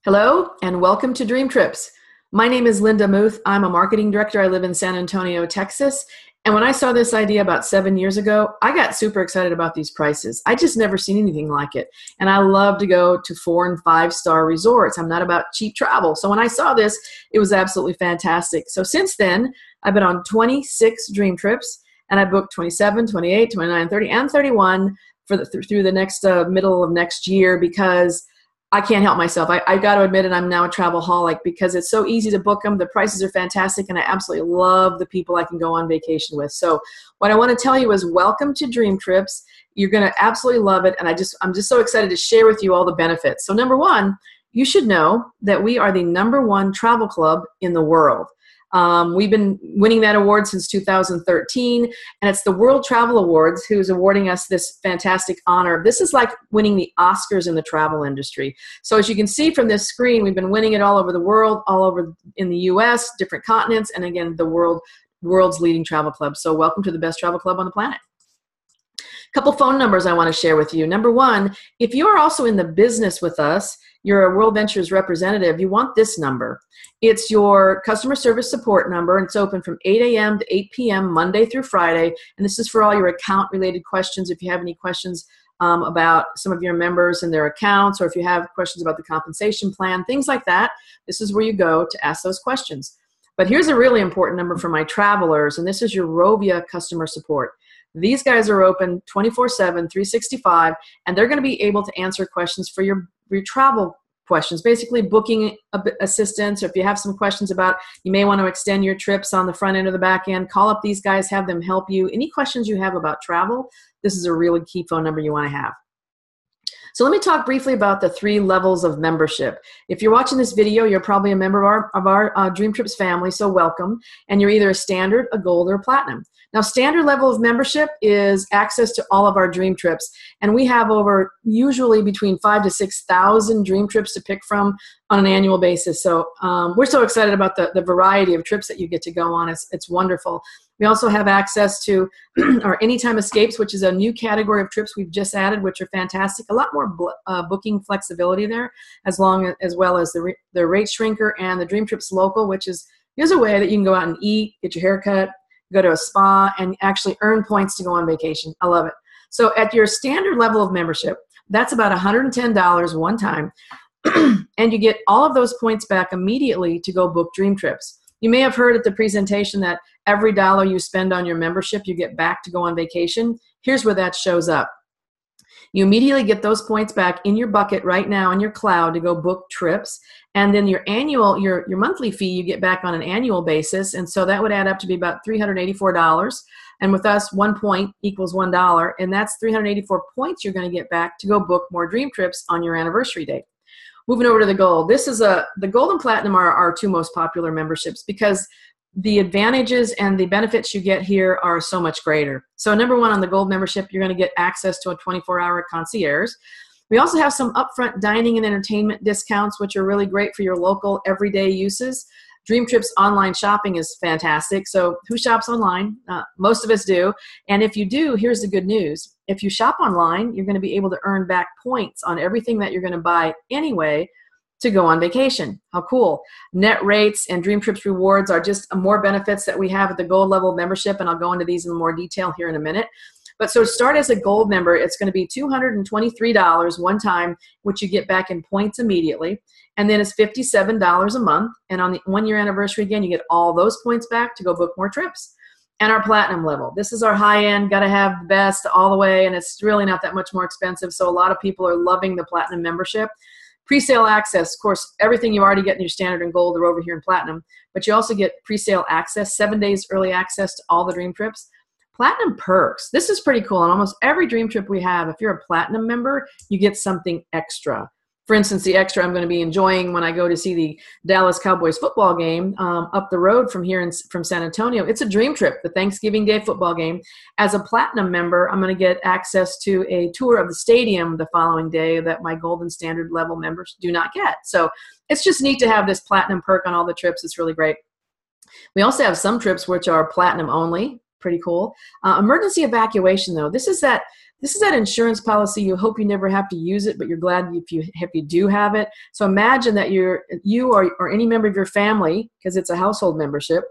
Hello and welcome to Dream Trips. My name is Linda Muth. I'm a marketing director. I live in San Antonio, Texas. And when I saw this idea about 7 years ago, I got super excited about these prices. I just never seen anything like it. And I love to go to 4- and 5-star resorts. I'm not about cheap travel. So when I saw this, it was absolutely fantastic. So since then, I've been on 26 Dream Trips, and I booked 27, 28, 29, 30, and 31 through the next middle of next year because I can't help myself. I got to admit it, I'm now a travelholic because it's so easy to book them. The prices are fantastic, and I absolutely love the people I can go on vacation with. So what I want to tell you is welcome to Dream Trips. You're going to absolutely love it, and I'm just so excited to share with you all the benefits. So number one, you should know that we are the #1 travel club in the world. We've been winning that award since 2013, and it's the World Travel Awards who's awarding us this fantastic honor. This is like winning the Oscars in the travel industry. So as you can see from this screen, we've been winning it all over the world, all over in the US, different continents, and again, the world's leading travel club. So welcome to the best travel club on the planet. Couple phone numbers I want to share with you. Number one, if you are also in the business with us, you're a World Ventures representative, you want this number. It's your customer service support number, and it's open from 8 a.m. to 8 p.m. Monday through Friday, and this is for all your account-related questions. If you have any questions about some of your members and their accounts, or if you have questions about the compensation plan, things like that, this is where you go to ask those questions. But here's a really important number for my travelers, and this is your Rovia customer support. These guys are open 24/7, 365, and they're going to be able to answer questions for your travel questions, basically booking assistance, or if you have some questions about you may want to extend your trips on the front end or the back end, call up these guys, have them help you. Any questions you have about travel, this is a really key phone number you want to have. So let me talk briefly about the 3 levels of membership. If you're watching this video, you're probably a member of our Dream Trips family, so welcome. And you're either a standard, a gold, or a platinum. Now, standard level of membership is access to all of our Dream Trips. And we have over usually between 5,000 to 6,000 Dream Trips to pick from on an annual basis. So we're so excited about the variety of trips that you get to go on. It's wonderful. We also have access to our Anytime Escapes, which is a new category of trips we've just added, which are fantastic. A lot more booking flexibility there, as well as the Rate Shrinker and the Dream Trips Local, which is here's a way that you can go out and eat, get your hair cut, go to a spa, and actually earn points to go on vacation. I love it. So at your standard level of membership, that's about $110 one time, and you get all of those points back immediately to go book Dream Trips. You may have heard at the presentation that every dollar you spend on your membership, you get back to go on vacation. Here's where that shows up. You immediately get those points back in your bucket right now in your cloud to go book trips. And then your monthly fee you get back on an annual basis. And so that would add up to be about $384. And with us, 1 point equals $1. And that's 384 points you're going to get back to go book more Dream Trips on your anniversary date. Moving over to the gold. The gold and platinum are our 2 most popular memberships because the advantages and the benefits you get here are so much greater. So number one, on the gold membership, you're going to get access to a 24-hour concierge. We also have some upfront dining and entertainment discounts, which are really great for your local everyday uses. Dream Trips online shopping is fantastic. So who shops online? Most of us do. And if you do, here's the good news. If you shop online, you're going to be able to earn back points on everything that you're going to buy anyway to go on vacation. How cool. Net rates and Dream Trips rewards are just more benefits that we have at the gold level membership, and I'll go into these in more detail here in a minute. But so to start as a gold member, it's going to be $223 one time, which you get back in points immediately. And then it's $57 a month. And on the 1-year anniversary, again, you get all those points back to go book more trips. And our platinum level. This is our high-end, got to have the best all the way, and it's really not that much more expensive. So a lot of people are loving the platinum membership. Pre-sale access, of course, everything you already get in your standard and gold are over here in platinum, but you also get pre-sale access, 7 days early access to all the Dream Trips. Platinum perks, this is pretty cool. On almost every Dream Trip we have, if you're a platinum member, you get something extra. For instance, the extra I'm going to be enjoying when I go to see the Dallas Cowboys football game up the road from here from San Antonio. It's a Dream Trip, the Thanksgiving Day football game. As a platinum member, I'm going to get access to a tour of the stadium the following day that my gold and standard level members do not get. So it's just neat to have this platinum perk on all the trips. It's really great. We also have some trips which are platinum only. Pretty cool. Emergency evacuation, though. This is that This is that insurance policy. You hope you never have to use it, but you're glad if you do have it. So imagine that you or any member of your family, because it's a household membership,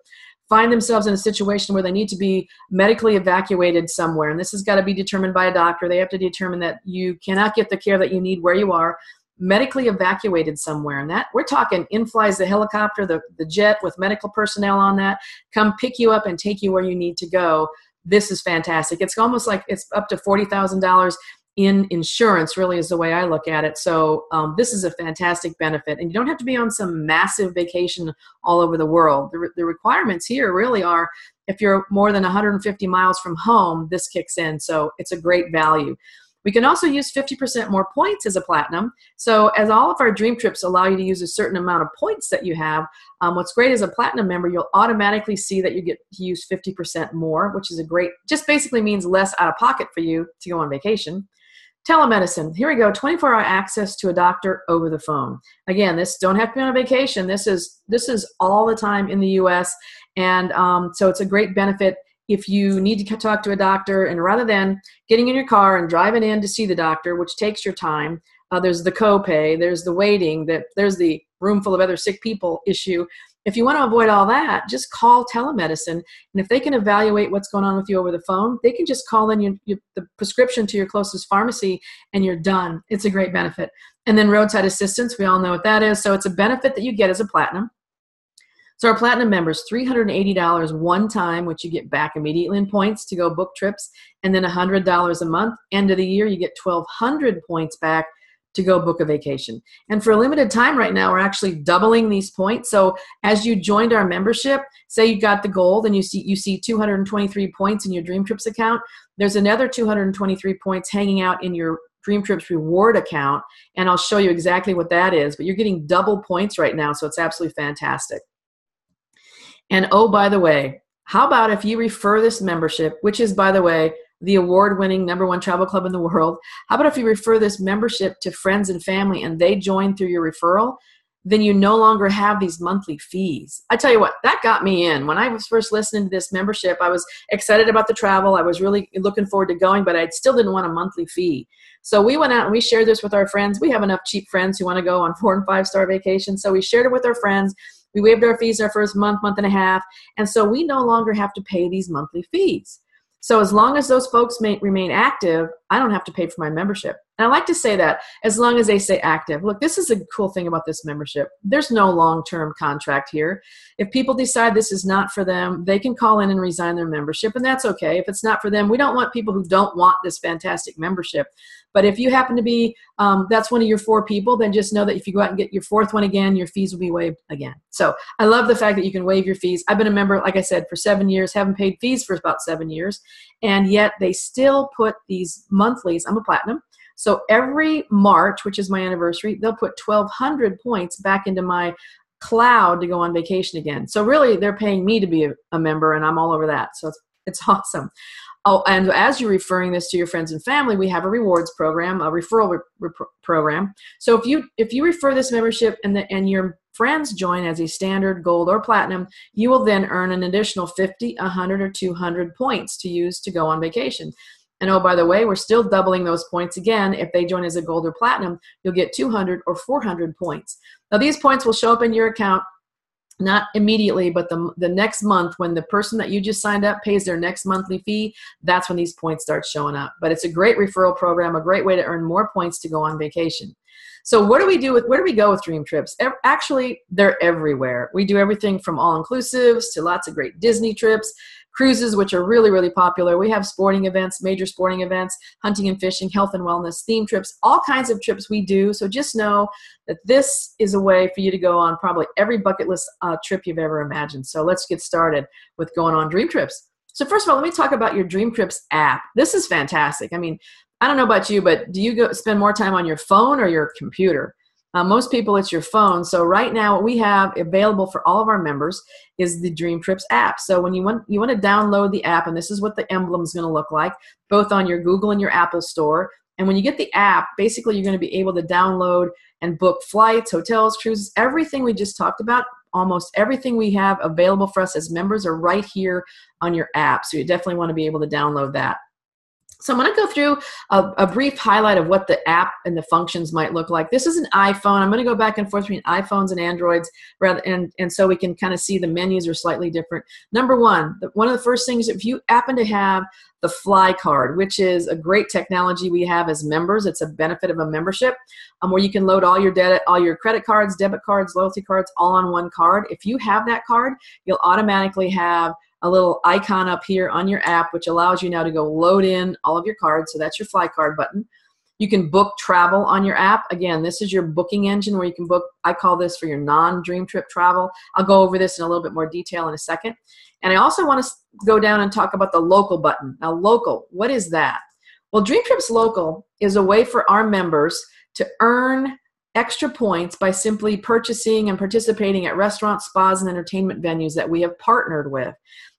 find themselves in a situation where they need to be medically evacuated somewhere. And this has got to be determined by a doctor. They have to determine that you cannot get the care that you need where you are, medically evacuated somewhere. And that, we're talking in flies the helicopter, the jet with medical personnel on that, come pick you up and take you where you need to go. This is fantastic. It's almost like it's up to $40,000 in insurance, really, is the way I look at it. So this is a fantastic benefit. And you don't have to be on some massive vacation all over the world. The requirements here really are, if you're more than 150 miles from home, this kicks in. So it's a great value. We can also use 50% more points as a platinum. So as all of our Dream Trips allow you to use a certain amount of points that you have, what's great as a platinum member, you'll automatically see that you get to use 50% more, which is a great, just basically means less out of pocket for you to go on vacation. Telemedicine, here we go, 24-hour access to a doctor over the phone. Again, this don't have to be on a vacation. This is all the time in the US, and so it's a great benefit if you need to talk to a doctor, and rather than getting in your car and driving in to see the doctor, which takes your time, there's the copay, there's the waiting, there's the room full of other sick people issue. If you want to avoid all that, just call telemedicine. And if they can evaluate what's going on with you over the phone, they can just call in the prescription to your closest pharmacy and you're done. It's a great benefit. And then roadside assistance, we all know what that is. So it's a benefit that you get as a platinum. So our platinum members, $380 one time, which you get back immediately in points to go book trips, and then $100 a month. End of the year, you get 1,200 points back to go book a vacation. And for a limited time right now, we're actually doubling these points. So as you joined our membership, say you got the gold and you see 223 points in your Dream Trips account, there's another 223 points hanging out in your Dream Trips reward account, and I'll show you exactly what that is. But you're getting double points right now, so it's absolutely fantastic. And oh, by the way, how about if you refer this membership, which is, by the way, the award-winning #1 travel club in the world. How about if you refer this membership to friends and family and they join through your referral, then you no longer have these monthly fees. I tell you what, that got me in. When I was first listening to this membership, I was excited about the travel. I was really looking forward to going, but I still didn't want a monthly fee. So we went out and we shared this with our friends. We have enough cheap friends who want to go on 4- and 5-star vacations. So we shared it with our friends. We waived our fees our first month, month and a half. And so we no longer have to pay these monthly fees. So as long as those folks remain active, I don't have to pay for my membership. And I like to say that as long as they stay active. Look, this is a cool thing about this membership. There's no long-term contract here. If people decide this is not for them, they can call in and resign their membership, and that's okay. If it's not for them, we don't want people who don't want this fantastic membership. But if you happen to be, that's one of your 4 people, then just know that if you go out and get your 4th one again, your fees will be waived again. So I love the fact that you can waive your fees. I've been a member, like I said, for 7 years, haven't paid fees for about 7 years, and yet they still put these monthlies. I'm a platinum. So every March, which is my anniversary, they'll put 1,200 points back into my cloud to go on vacation again. So really, they're paying me to be a member, and I'm all over that. So it's awesome. Oh, and as you're referring this to your friends and family, we have a rewards program, a referral program. So if you refer this membership and your friends join as a standard, gold, or platinum, you will then earn an additional 50, 100, or 200 points to use to go on vacation. And oh, by the way, we're still doubling those points again. If they join as a gold or platinum, you'll get 200 or 400 points. Now, these points will show up in your account not immediately, but the next month when the person that you just signed up pays their next monthly fee, that's when these points start showing up. But it's a great referral program, a great way to earn more points to go on vacation. So where do we go with Dream Trips? Actually, they're everywhere. We do everything from all-inclusives to lots of great Disney trips, cruises, which are really, really popular. We have sporting events, major sporting events, hunting and fishing, health and wellness, theme trips, all kinds of trips we do. So just know that this is a way for you to go on probably every bucket list trip you've ever imagined. So let's get started with going on Dream Trips. So first of all, let me talk about your DreamTrips app. This is fantastic. I mean, I don't know about you, but do you spend more time on your phone or your computer? Most people, it's your phone. So right now, what we have available for all of our members is the DreamTrips app. So when you want to download the app, and this is what the emblem is going to look like, both on your Google and your Apple store. And when you get the app, basically you're going to be able to download and book flights, hotels, cruises, everything we just talked about. Almost everything we have available for us as members are right here on your app. So you definitely want to be able to download that. So I'm going to go through a brief highlight of what the app and the functions might look like. This is an iPhone. I'm going to go back and forth between iPhones and Androids, and so we can kind of see the menus are slightly different. Number one of the first things, if you happen to have the Fly card, which is a great technology we have as members, it's a benefit of a membership, where you can load all your credit cards, debit cards, loyalty cards, all on one card. If you have that card, you'll automatically have a little icon up here on your app, which allows you now to go load in all of your cards. So that's your Fly card button. You can book travel on your app. Again, this is your booking engine where you can book, I call this for your non-dream trip travel. I'll go over this in a little bit more detail in a second. And I also want to go down and talk about the local button. Now, local, what is that? Well, DreamTrips Local is a way for our members to earn extra points by simply purchasing and participating at restaurants, spas, and entertainment venues that we have partnered with.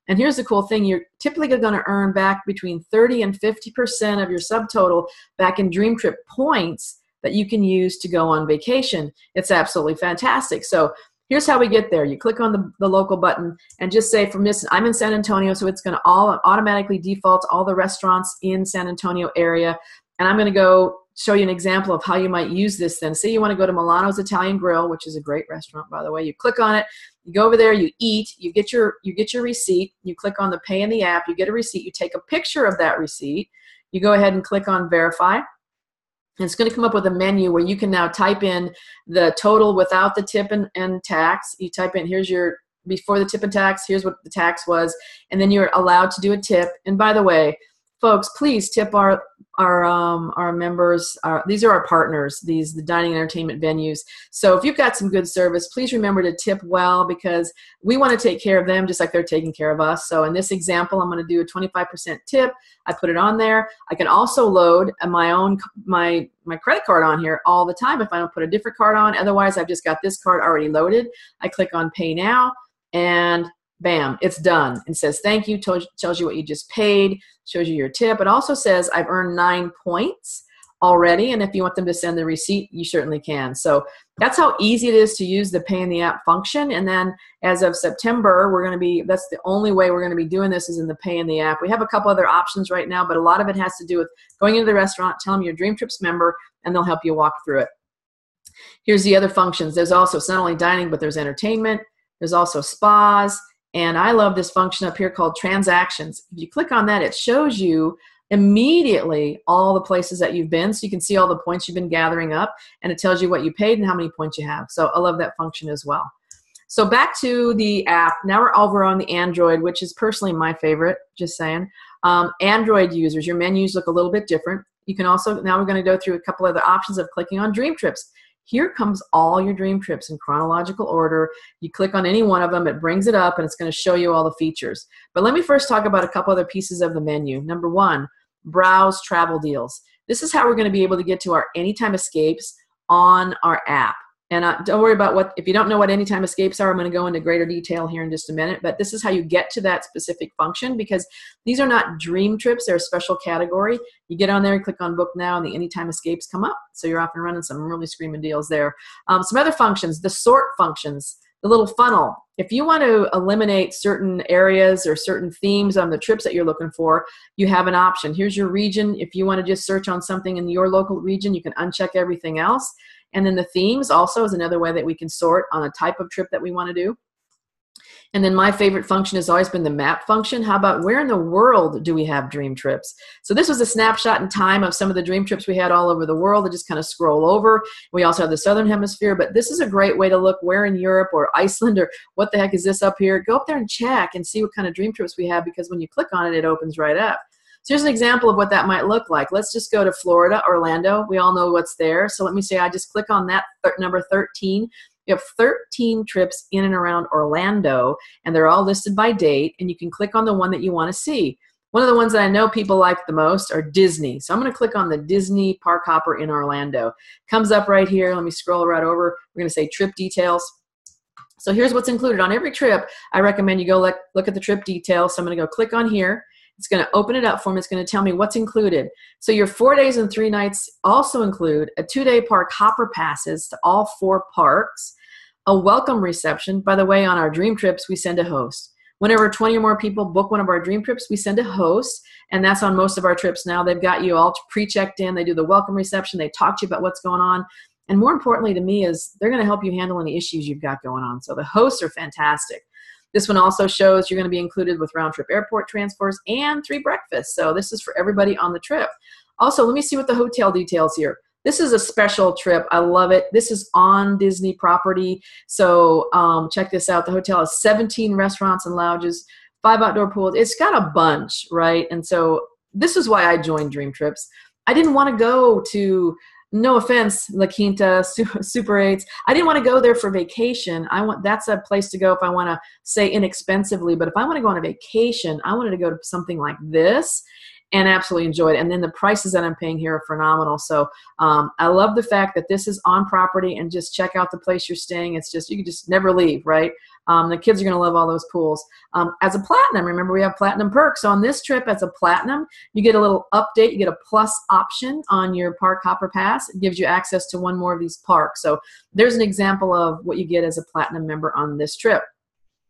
And here's the cool thing, you're typically going to earn back between 30 and 50% of your subtotal back in Dream Trip points that you can use to go on vacation. It's absolutely fantastic. So here's how we get there. You click on the local button and just say, from this, I'm in San Antonio, so it's going to automatically default all the restaurants in San Antonio area. And I'm going to go show you an example of how you might use this then. Say you want to go to Milano's Italian Grill, which is a great restaurant, by the way. You click on it, you go over there, you eat, you get your receipt, you click on the pay in the app, you get a receipt, you take a picture of that receipt, you go ahead and click on verify. And it's going to come up with a menu where you can now type in the total without the tip and tax. You type in, here's your before the tip and tax, here's what the tax was, and then you're allowed to do a tip. And by the way, folks, please tip our members. These are our partners, the dining and entertainment venues. So if you've got some good service, please remember to tip well, because we want to take care of them just like they're taking care of us. So in this example, I'm going to do a 25% tip. I put it on there. I can also load my credit card on here all the time if I don't put a different card on. Otherwise, I've just got this card already loaded. I click on Pay Now, and bam, it's done. It says thank you, tells you what you just paid, shows you your tip. It also says I've earned 9 points already, and if you want them to send the receipt, you certainly can. So that's how easy it is to use the pay in the app function. And then as of September, that's the only way we're going to be doing this is in the pay in the app. We have a couple other options right now, but a lot of it has to do with going into the restaurant, tell them you're a DreamTrips member, and they'll help you walk through it. Here's the other functions. There's also, it's not only dining, but there's entertainment. There's also spas. And I love this function up here called transactions. If you click on that, it shows you immediately all the places that you've been, so you can see all the points you've been gathering up, and it tells you what you paid and how many points you have. So I love that function as well. So back to the app. Now we're over on the Android, which is personally my favorite, just saying. Android users, your menus look a little bit different. You can also, now we're going to go through a couple other options of clicking on Dream Trips. Here comes all your dream trips in chronological order. You click on any one of them, it brings it up, and it's going to show you all the features. But let me first talk about a couple other pieces of the menu. Number one, browse travel deals. This is how we're going to be able to get to our Anytime Escapes on our app. And don't worry about if you don't know what Anytime Escapes are, I'm going to go into greater detail here in just a minute, but this is how you get to that specific function, because these are not dream trips, they're a special category. You get on there and click on Book Now, and the Anytime Escapes come up. So you're off and running some really screaming deals there. Some other functions, the sort functions, the little funnel. If you want to eliminate certain areas or certain themes on the trips that you're looking for, you have an option. Here's your region. If you want to just search on something in your local region, you can uncheck everything else. And then the themes also is another way that we can sort on a type of trip that we want to do. And then my favorite function has always been the map function. How about where in the world do we have dream trips? So this was a snapshot in time of some of the dream trips we had all over the world. I just kind of scroll over. We also have the Southern Hemisphere, but this is a great way to look where in Europe or Iceland or what the heck is this up here. Go up there and check and see what kind of dream trips we have, because when you click on it, it opens right up. So here's an example of what that might look like. Let's just go to Florida, Orlando. We all know what's there. So let me say I just click on that number 13. You have 13 trips in and around Orlando, and they're all listed by date, and you can click on the one that you want to see. One of the ones that I know people like the most are Disney. So I'm going to click on the Disney Park Hopper in Orlando. Comes up right here. Let me scroll right over. We're going to say trip details. So here's what's included on every trip. I recommend you go look at the trip details. So I'm going to go click on here. It's going to open it up for me. It's going to tell me what's included. So your 4 days and 3 nights also include a 2-day park hopper passes to all 4 parks, a welcome reception. By the way, on our dream trips, we send a host. Whenever 20 or more people book one of our dream trips, we send a host, and that's on most of our trips now. They've got you all pre-checked in. They do the welcome reception. They talk to you about what's going on. And more importantly to me is they're going to help you handle any issues you've got going on. So the hosts are fantastic. This one also shows you're going to be included with round-trip airport transfers and 3 breakfasts. So this is for everybody on the trip. Also, let me see what the hotel details here. This is a special trip. I love it. This is on Disney property. So check this out. The hotel has 17 restaurants and lounges, 5 outdoor pools. It's got a bunch, right? And so this is why I joined Dream Trips. I didn't want to go to, no offense, La Quinta, Super 8s. I didn't want to go there for vacation. That's a place to go if I want to say inexpensively. But if I want to go on a vacation, I wanted to go to something like this and absolutely enjoy it. And then the prices that I'm paying here are phenomenal. So I love the fact that this is on property, and just check out the place you're staying. It's just, you can just never leave, right? The kids are going to love all those pools. As a platinum, remember we have platinum perks. So on this trip as a platinum, you get a little update. You get a plus option on your park hopper pass. It gives you access to one more of these parks. So there's an example of what you get as a platinum member on this trip.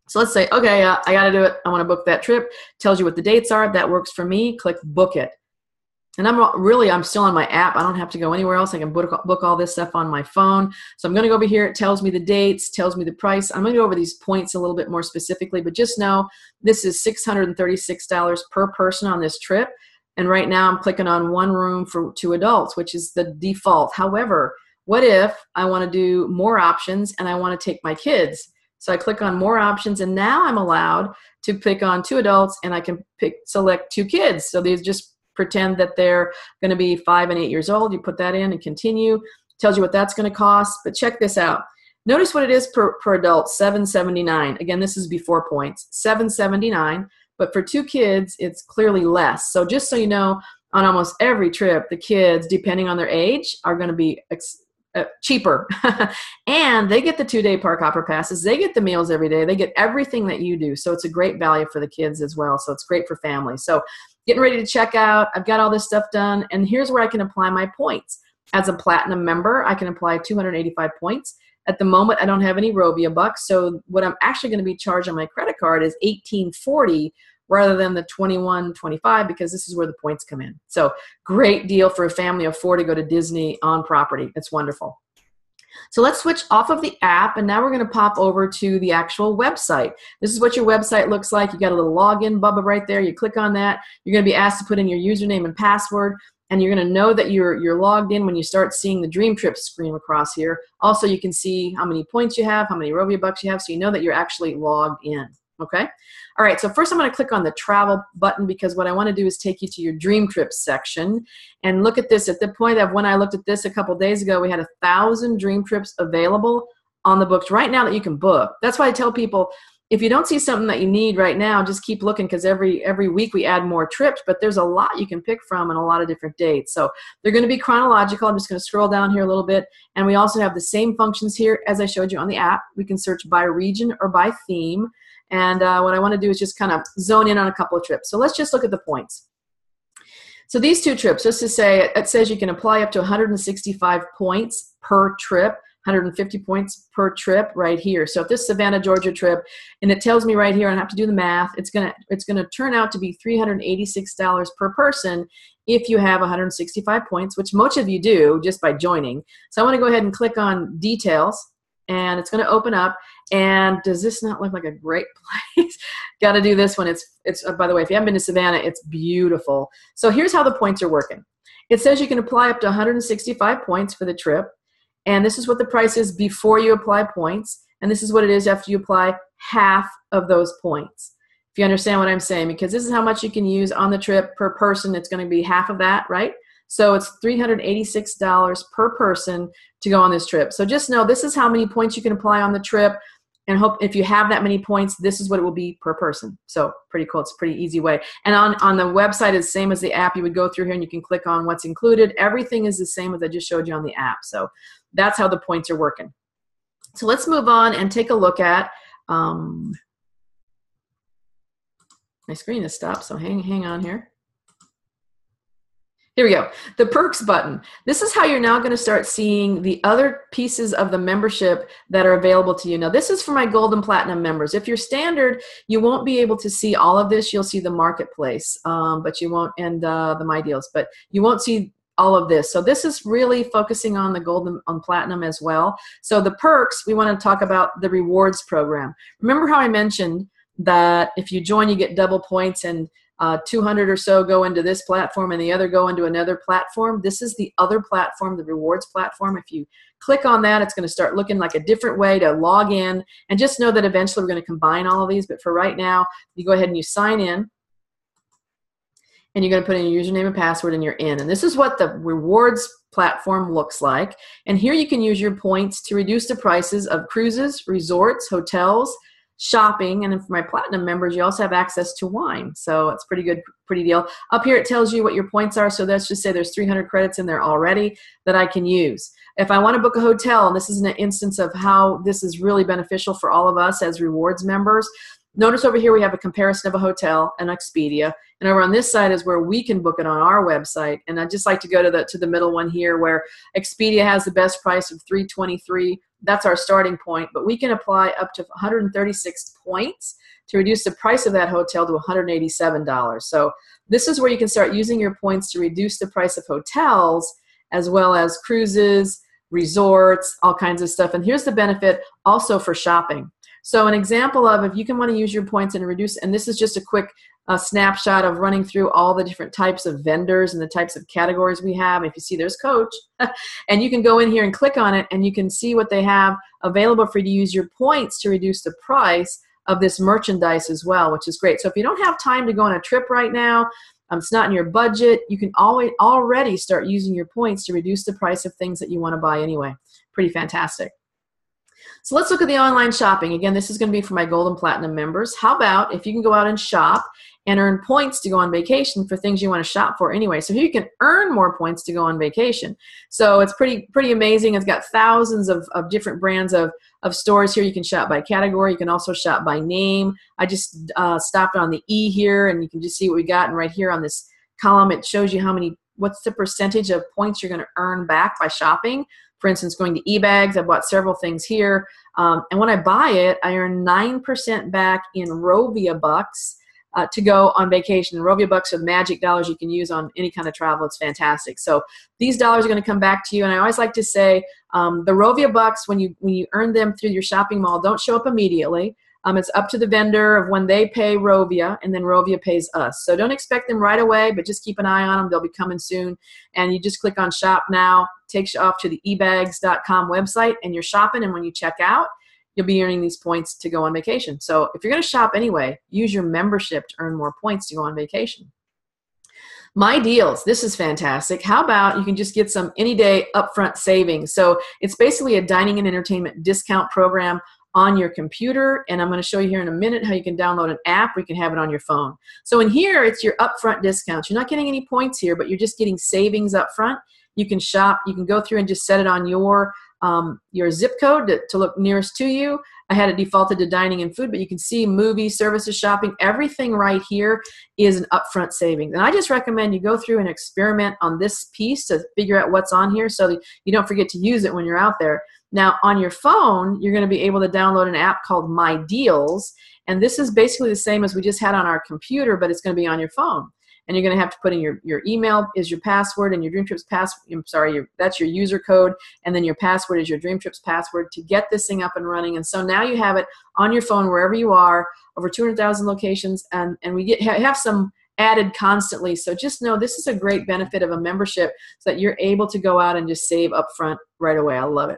So let's say, okay, I got to do it. I want to book that trip. Tells you what the dates are. That works for me. Click book it. And I'm still on my app. I don't have to go anywhere else. I can book all this stuff on my phone. So I'm going to go over here. It tells me the dates, tells me the price. I'm going to go over these points a little bit more specifically, but just know this is $636 per person on this trip. And right now I'm clicking on 1 room for 2 adults, which is the default. However, what if I want to do more options and I want to take my kids? So I click on more options, and now I'm allowed to pick on 2 adults, and I can select 2 kids. So these just pretend that they're going to be 5 and 8 years old. You put that in and continue. Tells you what that's going to cost. But check this out. Notice what it is per adult, $779. Again, this is before points, $779. But for 2 kids, it's clearly less. So just so you know, on almost every trip, the kids, depending on their age, are going to be cheaper. And they get the 2-day park hopper passes. They get the meals every day. They get everything that you do. So it's a great value for the kids as well. So it's great for families. So getting ready to check out. I've got all this stuff done. And here's where I can apply my points. As a platinum member, I can apply 285 points. At the moment, I don't have any Rovia bucks. So what I'm actually going to be charged on my credit card is $18.40 rather than the $21.25, because this is where the points come in. So great deal for a family of 4 to go to Disney on property. It's wonderful. So let's switch off of the app, and now we're going to pop over to the actual website. This is what your website looks like. You got a little login bubba right there. You click on that. You're going to be asked to put in your username and password, and you're going to know that you're logged in when you start seeing the Dream Trips screen across here. Also, you can see how many points you have, how many Rovia bucks you have, so you know that you're actually logged in. Okay? All right, so first I'm going to click on the travel button, because what I want to do is take you to your Dream Trips section. And look at this. At the point of when I looked at this a couple days ago, we had 1,000 Dream Trips available on the books right now that you can book. That's why I tell people, if you don't see something that you need right now, just keep looking, because every week we add more trips, but there's a lot you can pick from and a lot of different dates. So they're going to be chronological. I'm just going to scroll down here a little bit. And we also have the same functions here as I showed you on the app. We can search by region or by theme. And what I want to do is just kind of zone in on a couple of trips. So let's just look at the points. So these 2 trips, just to say, it says you can apply up to 165 points per trip, 150 points per trip right here. So if this Savannah, Georgia trip, and it tells me right here, I have to do the math, it's gonna turn out to be $386 per person if you have 165 points, which most of you do just by joining. So I want to go ahead and click on details, and it's going to open up. And does this not look like a great place? Got to do this one. It's by the way, if you haven't been to Savannah, it's beautiful. So here's how the points are working. It says you can apply up to 165 points for the trip. And this is what the price is before you apply points. And this is what it is after you apply half of those points. If you understand what I'm saying, because this is how much you can use on the trip per person. It's going to be half of that, right? So it's $386 per person to go on this trip. So just know this is how many points you can apply on the trip. And hope if you have that many points, this is what it will be per person. So pretty cool. It's a pretty easy way. And on the website, it's the same as the app. You would go through here and you can click on what's included. Everything is the same as I just showed you on the app. So that's how the points are working. So let's move on and take a look at, my screen has stopped, so hang on here. Here we go. The perks button. This is how you're now going to start seeing the other pieces of the membership that are available to you. Now, this is for my gold and platinum members. If you're standard, you won't be able to see all of this. You'll see the marketplace, but you won't, and the My Deals, but you won't see all of this. So this is really focusing on the gold and on platinum as well. So the perks, we want to talk about the rewards program. Remember how I mentioned that if you join, you get double points, and 200 or so go into this platform and the other go into another platform. This is the other platform, the rewards platform. If you click on that, it's going to start looking like a different way to log in, and just know that eventually we're going to combine all of these. But for right now, you go ahead and you sign in, and you're going to put in your username and password, and you're in. And this is what the rewards platform looks like. And here you can use your points to reduce the prices of cruises, resorts, hotels, shopping, and then for my platinum members, you also have access to wine. So it's pretty good, pretty deal. Up here it tells you what your points are. So let's just say there's 300 credits in there already that I can use. If I want to book a hotel, and this is an instance of how this is really beneficial for all of us as rewards members, notice over here we have a comparison of a hotel and Expedia, and over on this side is where we can book it on our website. And I just like to go to the middle one here, where Expedia has the best price of $323. That's our starting point, but we can apply up to 136 points to reduce the price of that hotel to $187. So this is where you can start using your points to reduce the price of hotels, as well as cruises, resorts, all kinds of stuff. And here's the benefit also for shopping. So an example of, if you can want to use your points and reduce, and this is just a quick snapshot of running through all the different types of vendors and the types of categories we have. If you see there's Coach, and you can go in here and click on it, and you can see what they have available for you to use your points to reduce the price of this merchandise as well, which is great. So if you don't have time to go on a trip right now, it's not in your budget, you can already start using your points to reduce the price of things that you want to buy anyway. Pretty fantastic. So let's look at the online shopping. Again, this is going to be for my gold and platinum members. How about if you can go out and shop and earn points to go on vacation for things you want to shop for anyway. So here you can earn more points to go on vacation. So it's pretty amazing. It's got thousands of different brands of stores here. You can shop by category. You can also shop by name. I just stopped on the E here, and you can just see what we got. And right here on this column, it shows you what's the percentage of points you're going to earn back by shopping. For instance, going to eBags, I bought several things here. And when I buy it, I earn 9% back in Rovia bucks to go on vacation. Rovia bucks are the magic dollars you can use on any kind of travel. It's fantastic. So these dollars are going to come back to you. And I always like to say the Rovia bucks, when you earn them through your shopping mall, don't show up immediately. It's up to the vendor of when they pay Rovia, and then Rovia pays us. So don't expect them right away, but just keep an eye on them. They'll be coming soon. And you just click on Shop Now, takes you off to the ebags.com website, and you're shopping. And when you check out, you'll be earning these points to go on vacation. So if you're going to shop anyway, use your membership to earn more points to go on vacation. My Deals, this is fantastic. How about you can just get some any-day upfront savings? So it's basically a dining and entertainment discount program on your computer, and I'm going to show you here in a minute how you can download an app where you can have it on your phone. So in here, it's your upfront discounts. You're not getting any points here, but you're just getting savings up front. You can shop. You can go through and just set it on your zip code to look nearest to you. I had it defaulted to dining and food, but you can see movies, services, shopping, everything right here is an upfront savings. And I just recommend you go through and experiment on this piece to figure out what's on here so that you don't forget to use it when you're out there. Now, on your phone, you're going to be able to download an app called My Deals, and this is basically the same as we just had on our computer, but it's going to be on your phone. And you're going to have to put in your email is your password, and your DreamTrips password, that's your user code, and then your password is your DreamTrips password to get this thing up and running. And so now you have it on your phone wherever you are, over 200,000 locations, and we have some added constantly. So just know this is a great benefit of a membership, so that you're able to go out and just save up front right away. I love it.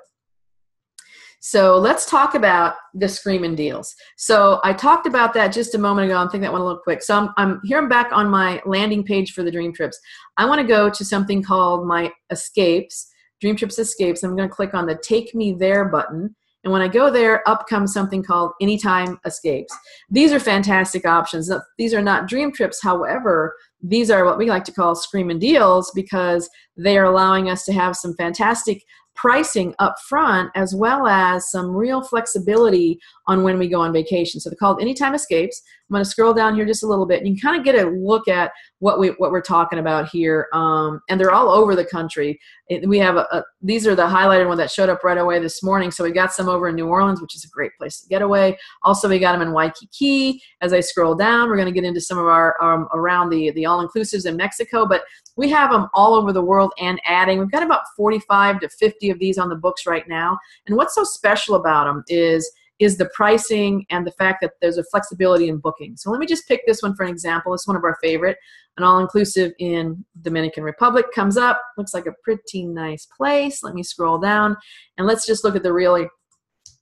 So let's talk about the Screamin' Deals. So I talked about that just a moment ago. I'm thinking that one a little quick. So I'm back on my landing page for the Dream Trips. I want to go to something called my Escapes, Dream Trips Escapes. I'm going to click on the Take Me There button. And when I go there, up comes something called Anytime Escapes. These are fantastic options. These are not Dream Trips. However, these are what we like to call Screamin' Deals, because they are allowing us to have some fantastic pricing up front, as well as some real flexibility on when we go on vacation. So they're called Anytime Escapes. I'm going to scroll down here just a little bit. You can kind of get a look at what we're talking about here, and they're all over the country. We have these are the highlighted one that showed up right away this morning. So we got some over in New Orleans, which is a great place to get away. Also, we got them in Waikiki. As I scroll down, we're going to get into some of our around the all-inclusives in Mexico, but we have them all over the world and adding. We've got about 45 to 50 of these on the books right now. And what's so special about them is the pricing and the fact that there's a flexibility in booking. So let me just pick this one for an example. It's one of our favorite. An all-inclusive in Dominican Republic comes up. Looks like a pretty nice place. Let me scroll down, and let's just look at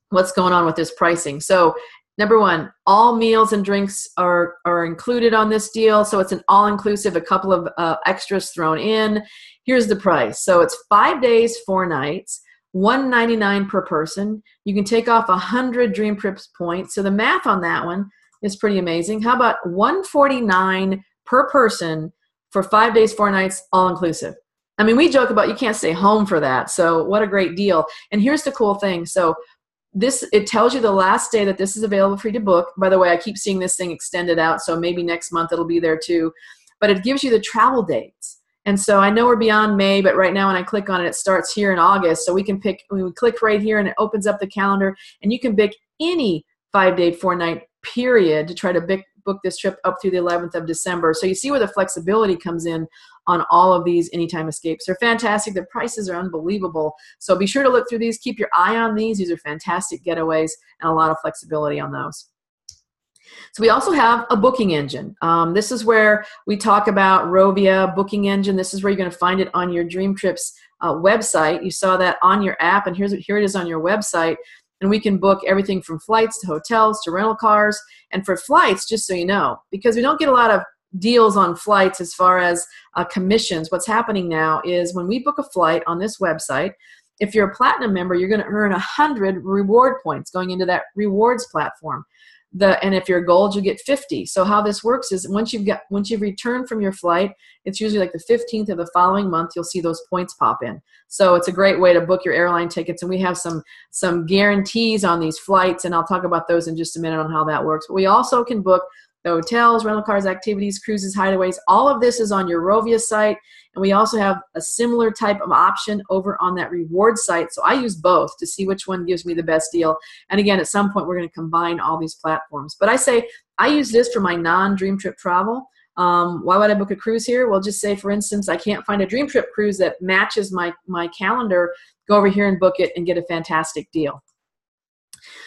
what's going on with this pricing. So number one, all meals and drinks are included on this deal. So it's an all-inclusive, a couple of extras thrown in. Here's the price. So it's 5 days, 4 nights, $199 per person. You can take off 100 DreamTrips points. So the math on that one is pretty amazing. How about $149 per person for 5 days, 4 nights, all-inclusive? I mean, we joke about you can't stay home for that. So what a great deal. And here's the cool thing. So it tells you the last day that this is available for you to book. By the way, I keep seeing this thing extended out, so maybe next month it'll be there too. But it gives you the travel dates. And so I know we're beyond May, but right now when I click on it, it starts here in August. So we click right here and it opens up the calendar, and you can pick any 5-day, 4-night period to try to book this trip up through the 11th of December. So you see where the flexibility comes in on all of these Anytime Escapes. They're fantastic. The prices are unbelievable. So be sure to look through these. Keep your eye on these. These are fantastic getaways and a lot of flexibility on those. So we also have a booking engine. This is where we talk about Rovia booking engine. This is where you're going to find it on your DreamTrips website. You saw that on your app, and here it is on your website. And we can book everything from flights to hotels to rental cars. And for flights, just so you know, because we don't get a lot of deals on flights as far as commissions, what's happening now is when we book a flight on this website, if you're a platinum member, you're going to earn 100 reward points going into that rewards platform. And if you're gold, you get 50. So how this works is once you've returned from your flight, it's usually like the 15th of the following month, you'll see those points pop in. So it's a great way to book your airline tickets. And we have some guarantees on these flights, and I'll talk about those in just a minute on how that works. But we also can book the hotels, rental cars, activities, cruises, hideaways. All of this is on your Rovia site. And we also have a similar type of option over on that reward site. So I use both to see which one gives me the best deal. And again, at some point, we're going to combine all these platforms. But I say I use this for my non-dream trip travel. Why would I book a cruise here? Well, just say, for instance, I can't find a dream trip cruise that matches my calendar. Go over here and book it and get a fantastic deal.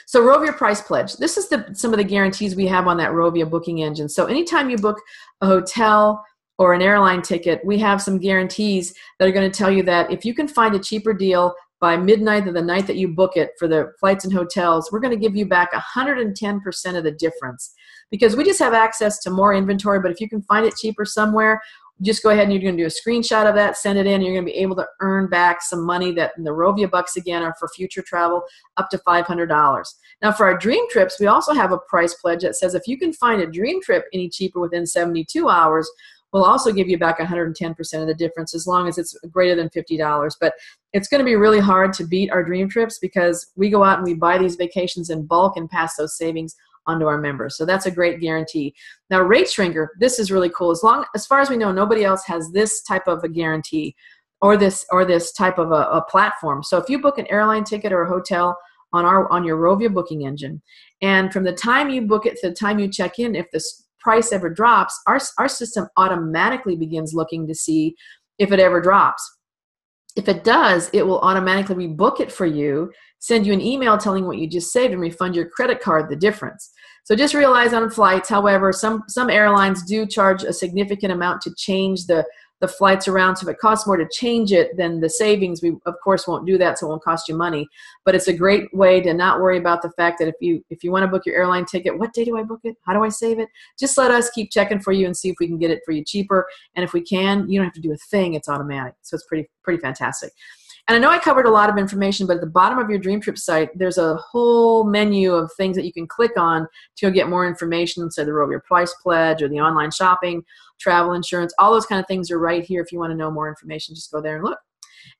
So Rovia Price Pledge. This is some of the guarantees we have on that Rovia booking engine. So anytime you book a hotel or an airline ticket, we have some guarantees that are going to tell you that if you can find a cheaper deal by midnight of the night that you book it for the flights and hotels, we're going to give you back 110% of the difference, because we just have access to more inventory. But if you can find it cheaper somewhere, just go ahead and you're going to do a screenshot of that, send it in, and you're going to be able to earn back some money that in the Rovia bucks again are for future travel up to $500. Now for our dream trips, we also have a price pledge that says if you can find a dream trip any cheaper within 72 hours, we'll also give you back 110% of the difference as long as it's greater than $50. But it's going to be really hard to beat our dream trips because we go out and we buy these vacations in bulk and pass those savings onto our members. So that's a great guarantee. Now Rate Shrinker, this is really cool. As far as we know, nobody else has this type of a guarantee or this type of a platform. So if you book an airline ticket or a hotel on your Rovia booking engine, and from the time you book it to the time you check in, if this price ever drops, our system automatically begins looking to see if it ever drops. If it does, it will automatically rebook it for you, send you an email telling what you just saved, and refund your credit card the difference. So just realize on flights, however, some airlines do charge a significant amount to change the flights around. So if it costs more to change it than the savings, we of course won't do that, so it won't cost you money. But it's a great way to not worry about the fact that if you want to book your airline ticket, what day do I book it? How do I save it? Just let us keep checking for you and see if we can get it for you cheaper. And if we can, you don't have to do a thing. It's automatic. So it's pretty fantastic. And I know I covered a lot of information, but at the bottom of your DreamTrips site, there's a whole menu of things that you can click on to get more information, say the Rovia Price Pledge or the online shopping, travel insurance, all those kind of things are right here. If you want to know more information, just go there and look.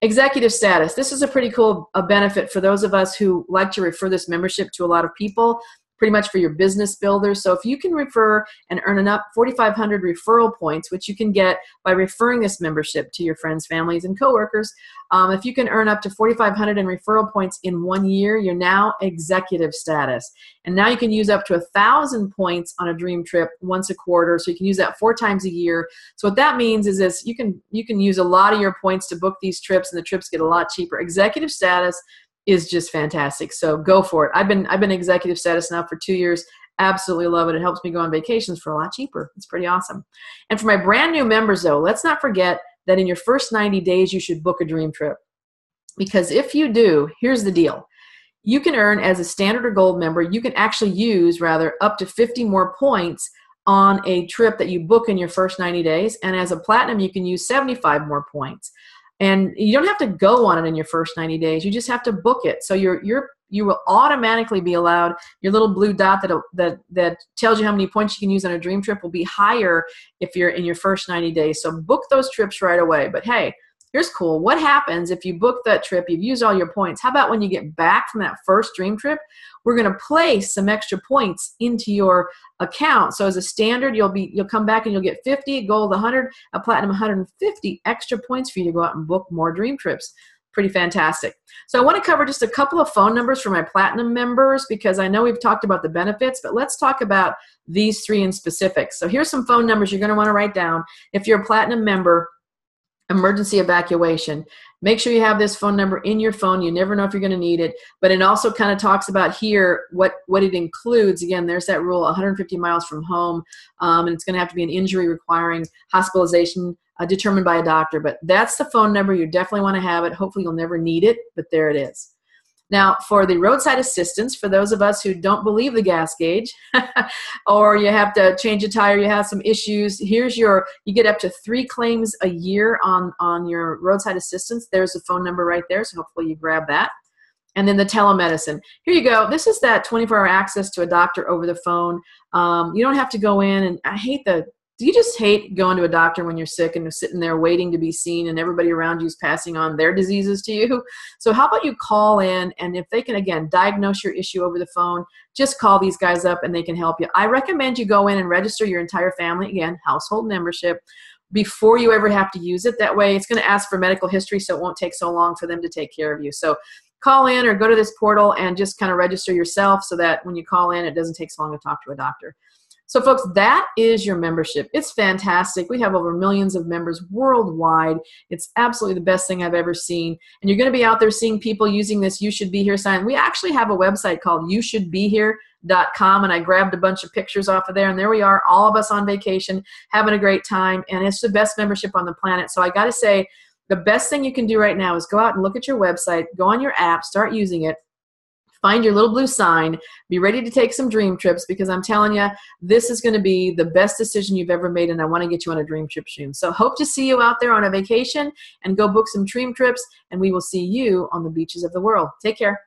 Executive status. This is a pretty cool benefit for those of us who like to refer this membership to a lot of people, pretty much for your business builders. So if you can refer and earn enough 4,500 referral points, which you can get by referring this membership to your friends, families, and coworkers, if you can earn up to 4,500 in referral points in 1 year, you're now executive status. And now you can use up to 1,000 points on a dream trip once a quarter. So you can use that 4 times a year. So what that means is this: you can use a lot of your points to book these trips, and the trips get a lot cheaper. Executive status is just fantastic. So go for it. I've been executive status now for 2 years. Absolutely love it. It helps me go on vacations for a lot cheaper. It's pretty awesome. And for my brand new members though, let's not forget that in your first 90 days, you should book a dream trip. Because if you do, here's the deal. You can earn, as a standard or gold member, you can actually use rather up to 50 more points on a trip that you book in your first 90 days. And as a platinum, you can use 75 more points. And you don't have to go on it in your first 90 days. You just have to book it. So you will automatically be allowed, your little blue dot that tells you how many points you can use on a dream trip will be higher if you're in your first 90 days. So book those trips right away. But hey, here's cool. What happens if you book that trip, you've used all your points? How about when you get back from that first dream trip, we're going to place some extra points into your account. So as a standard, you'll come back and you'll get 50, gold 100, a platinum 150 extra points for you to go out and book more dream trips. Pretty fantastic. So I want to cover just a couple of phone numbers for my platinum members, because I know we've talked about the benefits, but let's talk about these 3 in specific. So here's some phone numbers you're going to want to write down. If you're a platinum member, emergency evacuation. Make sure you have this phone number in your phone. You never know if you're going to need it. But it also kind of talks about here what it includes. Again, there's that rule, 150 miles from home, and it's going to have to be an injury requiring hospitalization determined by a doctor. But that's the phone number. You definitely want to have it. Hopefully you'll never need it, but there it is. Now, for the roadside assistance, for those of us who don't believe the gas gauge, or you have to change a tire, you have some issues, you get up to 3 claims a year on your roadside assistance. There's the phone number right there, so hopefully you grab that. And then the telemedicine. Here you go. This is that 24-hour access to a doctor over the phone. You don't have to go in, and do you just hate going to a doctor when you're sick and sitting there waiting to be seen and everybody around you is passing on their diseases to you? So how about you call in, and if they can, again, diagnose your issue over the phone, just call these guys up and they can help you. I recommend you go in and register your entire family, again, household membership, before you ever have to use it. That way it's going to ask for medical history, so it won't take so long for them to take care of you. So call in or go to this portal and just kind of register yourself so that when you call in, it doesn't take so long to talk to a doctor. So folks, that is your membership. It's fantastic. We have over millions of members worldwide. It's absolutely the best thing I've ever seen. And you're going to be out there seeing people using this You Should Be Here sign. We actually have a website called youshouldbehere.com, and I grabbed a bunch of pictures off of there, and there we are, all of us on vacation, having a great time, and it's the best membership on the planet. So I got to say, the best thing you can do right now is go out and look at your website, go on your app, start using it. Find your little blue sign, be ready to take some dream trips, because I'm telling you, this is going to be the best decision you've ever made, and I want to get you on a dream trip soon. So hope to see you out there on a vacation, and go book some dream trips, and we will see you on the beaches of the world. Take care.